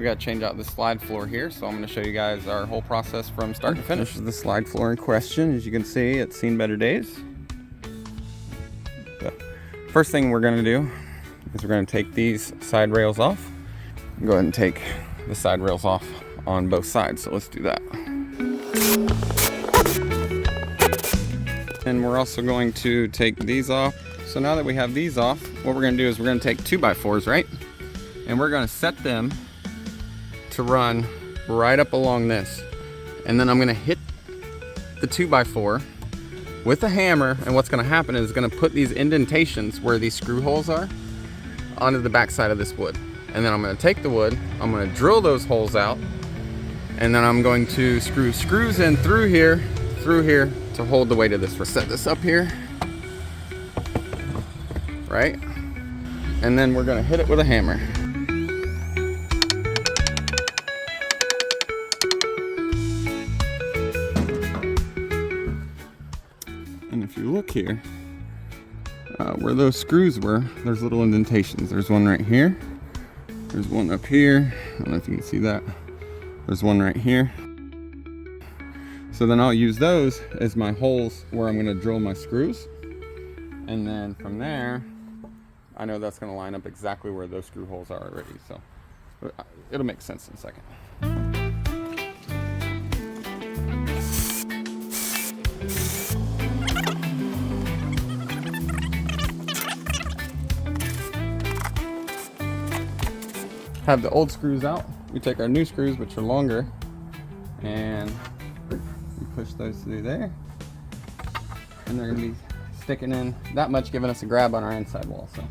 got to change out the slide floor here, so I'm going to show you guys our whole process from start to finish. This is the slide floor in question. As you can see, it's seen better days. The first thing we're going to do is we're going to take these side rails off. Go ahead and take the side rails off on both sides, so let's do that. And we're also going to take these off. So now that we have these off, what we're going to do is we're going to take 2x4s, right? And we're going to set them to run right up along this. And then I'm going to hit the 2x4 with a hammer, and what's going to happen is it's going to put these indentations where these screw holes are onto the back side of this wood. And then I'm going to take the wood, I'm going to drill those holes out, and then I'm going to screw screws in through here to hold the weight of this. We'll set this up here, right? And then we're going to hit it with a hammer. And if you look here, where those screws were, there's little indentations. There's one right here. There's one up here. I don't know if you can see that. There's one right here. So then I'll use those as my holes where I'm going to drill my screws. And then from there, I know that's going to line up exactly where those screw holes are already. So it'll make sense in a second. Have the old screws out. We take our new screws, which are longer, and we push those through there. And they're gonna be sticking in that much, giving us a grab on our inside wall. So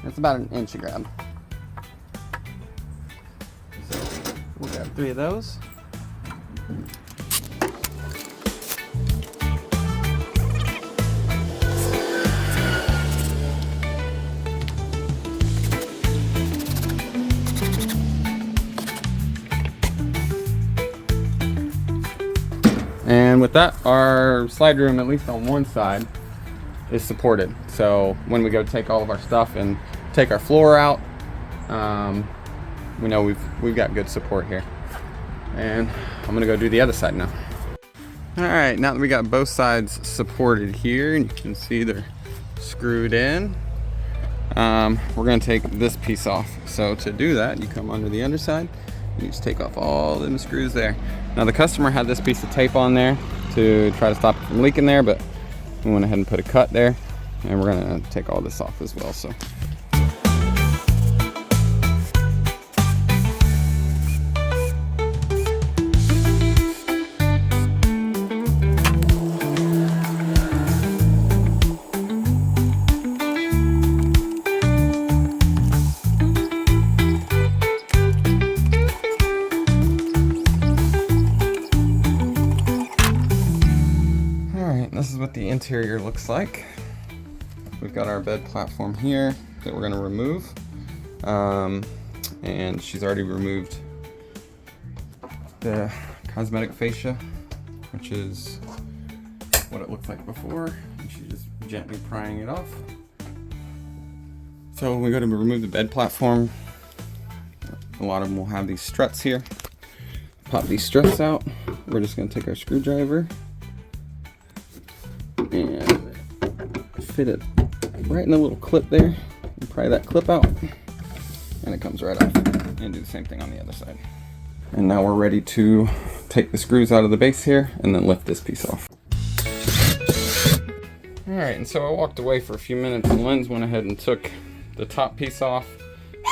it's about an inch of grab. So we'll grab 3 of those. And with that, our slide room, at least on one side, is supported. So when we go take all of our stuff and take our floor out, we know we've got good support here. And I'm gonna go do the other side now. All right, now that we got both sides supported here, and you can see they're screwed in, we're gonna take this piece off. So to do that, you come under the underside, you just take off all them screws there. Now the customer had this piece of tape on there to try to stop it from leaking there, but we went ahead and put a cut there, and we're gonna take all this off as well. So. This is what the interior looks like. We've got our bed platform here that we're going to remove, and she's already removed the cosmetic fascia, which is what it looked like before, and she's just gently prying it off. So when we go to remove the bed platform, a lot of them will have these struts here. Pop these struts out. We're just going to take our screwdriver and fit it right in the little clip there, and pry that clip out, and it comes right off. And do the same thing on the other side. And now we're ready to take the screws out of the base here and then lift this piece off. Alright, and so I walked away for a few minutes, and Lens went ahead and took the top piece off,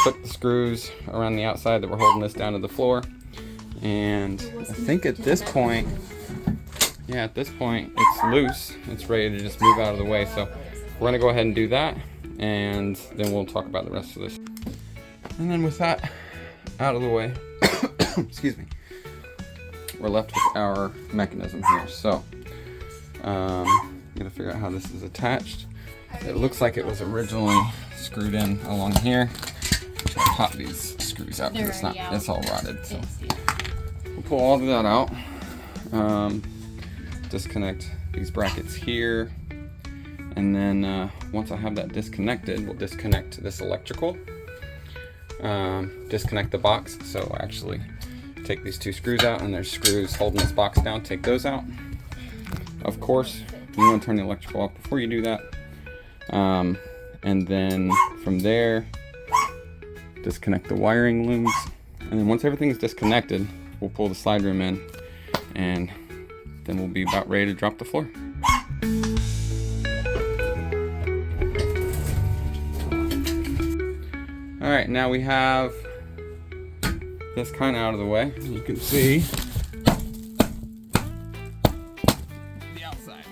took the screws around the outside that were holding this down to the floor, and I think at this point, yeah, at this point it's loose. It's ready to just move out of the way. So we're gonna go ahead and do that, and then we'll talk about the rest of this. And then with that out of the way, excuse me, we're left with our mechanism here. So I'm gonna figure out how this is attached. It looks like it was originally screwed in along here. So I'll pop these screws out because it's all rotted. So we'll pull all of that out. Disconnect these brackets here, and then once I have that disconnected, we'll disconnect this electrical, disconnect the box. So actually take these 2 screws out, and there's screws holding this box down. Take those out. Of course, you want to turn the electrical off before you do that. And then from there, disconnect the wiring looms. And then once everything is disconnected, we'll pull the slide room in, and then we'll be about ready to drop the floor. All right, now we have this kind of out of the way. You can see the outside.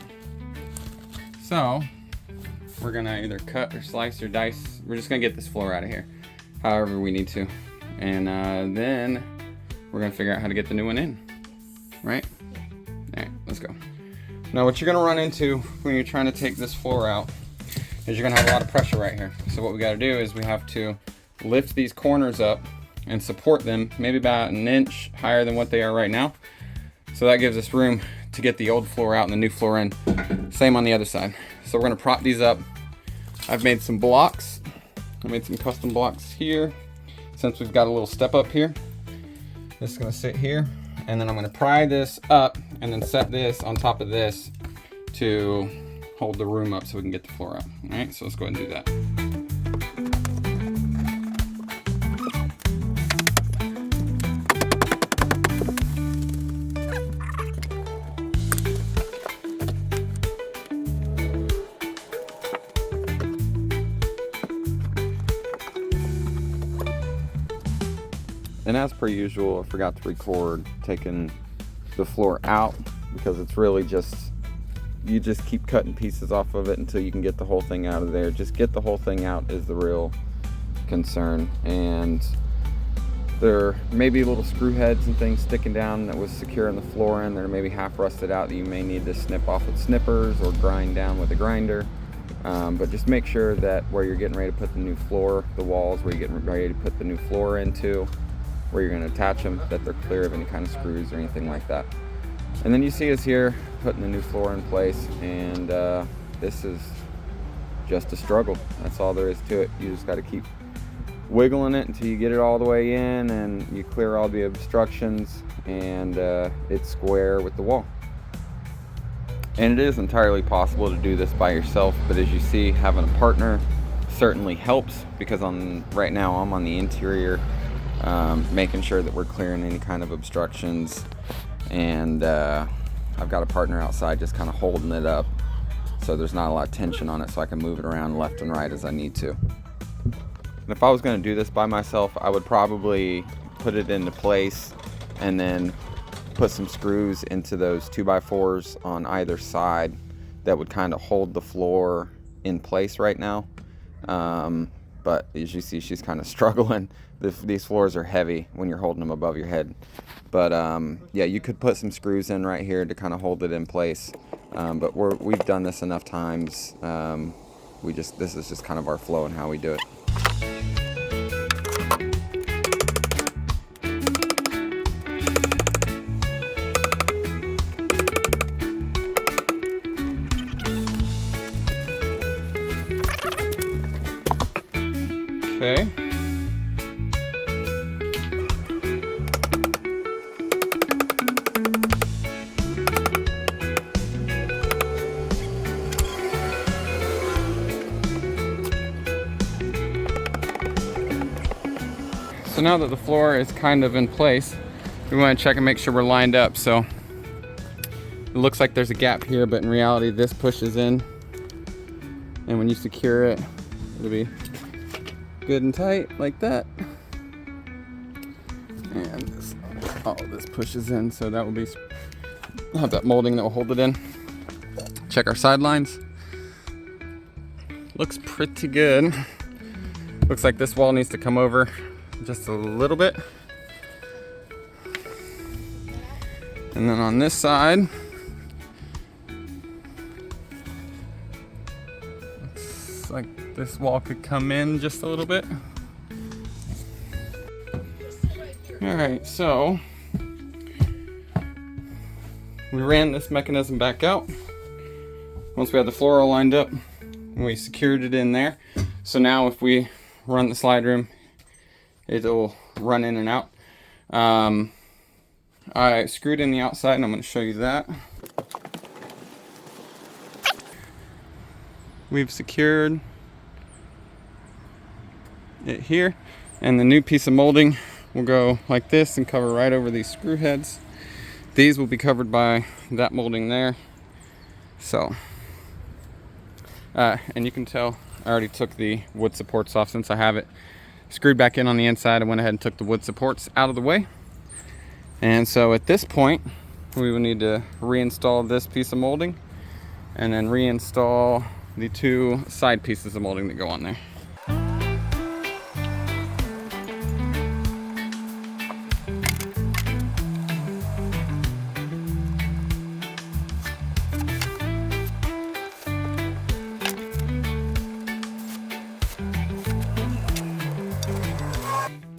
So we're gonna either cut or slice or dice. We're just gonna get this floor out of here, however we need to. And then we're gonna figure out how to get the new one in, right? All right, let's go. Now what you're gonna run into when you're trying to take this floor out is you're gonna have a lot of pressure right here. So what we gotta do is we have to lift these corners up and support them maybe about 1 inch higher than what they are right now. So that gives us room to get the old floor out and the new floor in. Same on the other side. So we're gonna prop these up. I've made some blocks. I made some custom blocks here. Since we've got a little step up here, this is gonna sit here, and then I'm gonna pry this up and then set this on top of this to hold the room up so we can get the floor out. All right, so let's go ahead and do that. And as per usual, I forgot to record taking the floor out, because it's really just, you just keep cutting pieces off of it until you can get the whole thing out of there. Just get the whole thing out is the real concern. And there may be little screw heads and things sticking down that was securing the floor in. They're maybe half rusted out that you may need to snip off with snippers or grind down with a grinder. But just make sure that where you're getting ready to put the new floor, the walls where you're getting ready to put the new floor into, where you're going to attach them, that they're clear of any kind of screws or anything like that. And then you see us here putting the new floor in place, and this is just a struggle. That's all there is to it. You just got to keep wiggling it until you get it all the way in and you clear all the obstructions, and it's square with the wall. And it is entirely possible to do this by yourself, but as you see, having a partner certainly helps, because right now I'm on the interior, making sure that we're clearing any kind of obstructions, and I've got a partner outside just kind of holding it up so there's not a lot of tension on it, so I can move it around left and right as I need to. And if I was going to do this by myself, I would probably put it into place and then put some screws into those 2x4s on either side that would kind of hold the floor in place right now. But as you see, she's kind of struggling. These floors are heavy when you're holding them above your head. But yeah, you could put some screws in right here to kind of hold it in place. But we've done this enough times. This is just kind of our flow and how we do it. Okay. So now that the floor is kind of in place, we want to check and make sure we're lined up. So it looks like there's a gap here, but in reality this pushes in, and when you secure it, it'll be good and tight like that. And all of this pushes in, so that will be, have that molding that will hold it in. Check our sidelines. Looks pretty good. Looks like this wall needs to come over just a little bit. And then on this side, looks like this wall could come in just a little bit. All right, so we ran this mechanism back out. Once we had the floor all lined up, we secured it in there. So now if we run the slide room it'll run in and out. I screwed in the outside, and I'm going to show you that. We've secured it here, and the new piece of molding will go like this and cover right over these screw heads. These will be covered by that molding there. So, and you can tell I already took the wood supports off since I have it screwed back in on the inside. I went ahead and took the wood supports out of the way. And so at this point, we will need to reinstall this piece of molding and then reinstall the 2 side pieces of molding that go on there.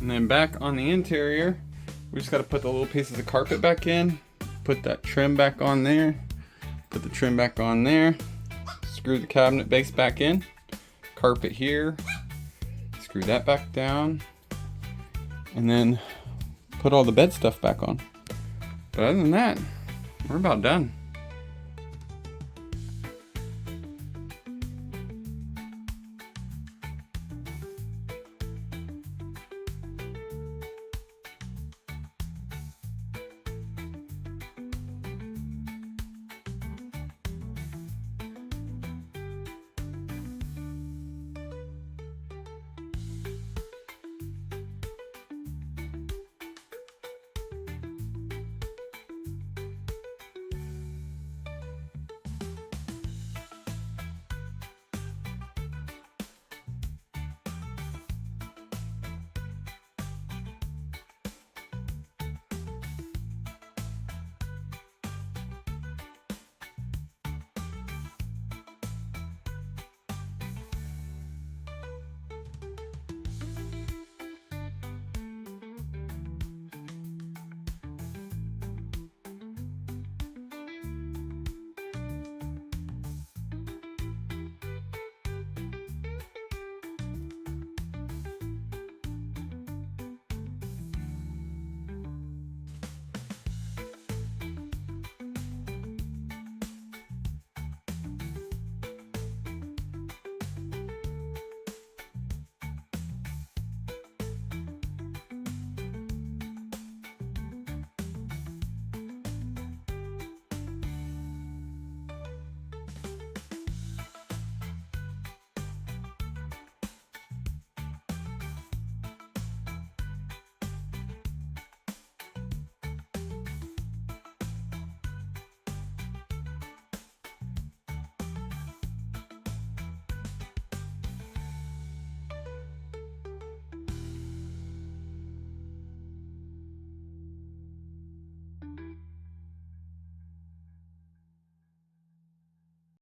And then back on the interior, we just got to put the little pieces of carpet back in, put that trim back on there, put the trim back on there, screw the cabinet base back in, carpet here, screw that back down, and then put all the bed stuff back on. But other than that, we're about done.